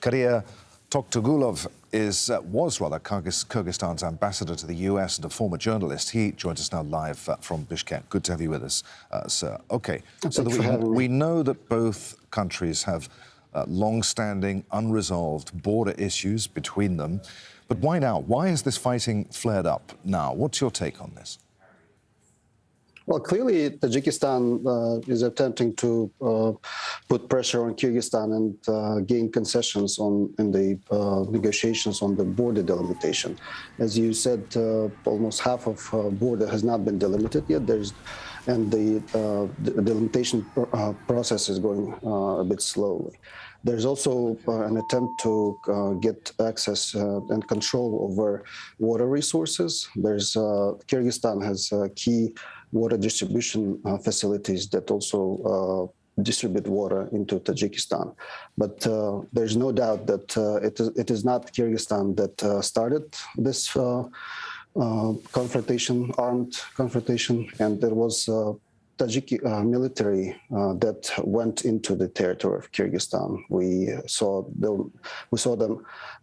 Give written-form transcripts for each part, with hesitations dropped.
Kyrgyz Toktogulov was Kyrgyzstan's ambassador to the US and a former journalist. He joins us now live from Bishkek. Good to have you with us, sir. Okay, so we know that both countries have long-standing, unresolved border issues between them. But why now? Why has this fighting flared up now? What's your take on this? Well, clearly, Tajikistan is attempting to put pressure on Kyrgyzstan and gain concessions in the negotiations on the border delimitation. As you said, almost half of border has not been delimited yet. And the delimitation process is going a bit slowly. There's also an attempt to get access and control over water resources. Kyrgyzstan has key water distribution facilities that also distribute water into Tajikistan. But there's no doubt that it is not Kyrgyzstan that started this armed confrontation, and there was Tajik military that went into the territory of Kyrgyzstan. We saw them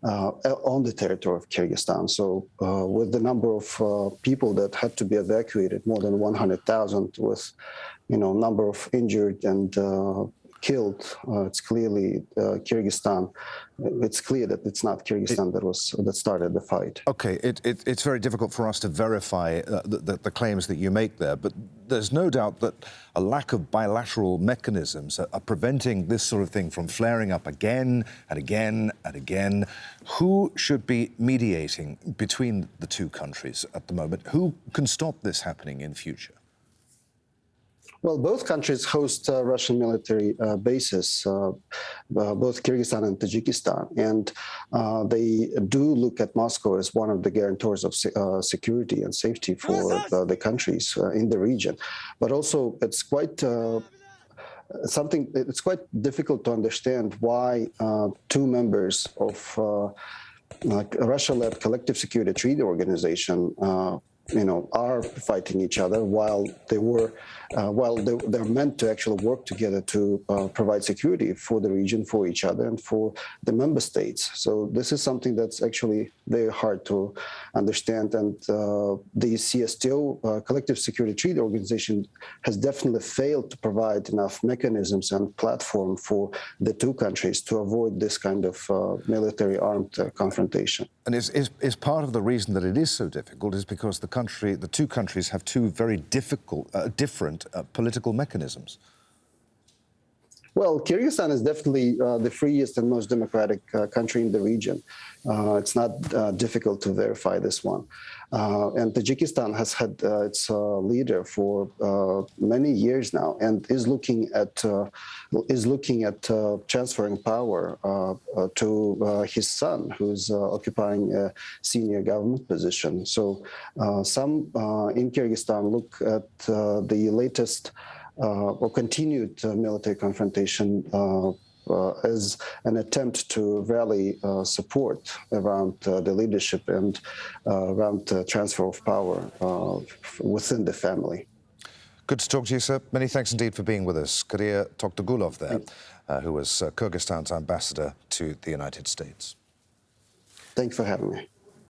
on the territory of Kyrgyzstan. So with the number of people that had to be evacuated, more than 100,000, with number of injured and killed, it's clearly Kyrgyzstan. It's clear that it's not Kyrgyzstan that started the fight. Okay, it's very difficult for us to verify the claims that you make there, but there's no doubt that a lack of bilateral mechanisms are preventing this sort of thing from flaring up again and again and again. Who should be mediating between the two countries at the moment? Who can stop this happening in future? Well, both countries host Russian military bases, both Kyrgyzstan and Tajikistan, and they do look at Moscow as one of the guarantors of security and safety for the countries in the region. But also, it's quite difficult to understand why two members of a Russia-led collective security treaty organization are fighting each other while they're meant to actually work together to provide security for the region, for each other, and for the member states. So this is something that's actually very hard to understand. And the CSTO, Collective Security Treaty Organization, has definitely failed to provide enough mechanisms and platform for the two countries to avoid this kind of military armed confrontation. And is part of the reason that it is so difficult is because the two countries have two very different political mechanisms? Well, Kyrgyzstan is definitely the freest and most democratic country in the region. It's not difficult to verify this one. And Tajikistan has had its leader for many years now, and is looking at transferring power to his son, who's occupying a senior government position. So some in Kyrgyzstan look at the latest or continued military confrontation as an attempt to rally support around the leadership and around the transfer of power within the family. Good to talk to you, sir. Many thanks indeed for being with us. Kyrgyz Toktogulov there, who was Kyrgyzstan's ambassador to the United States. Thanks for having me.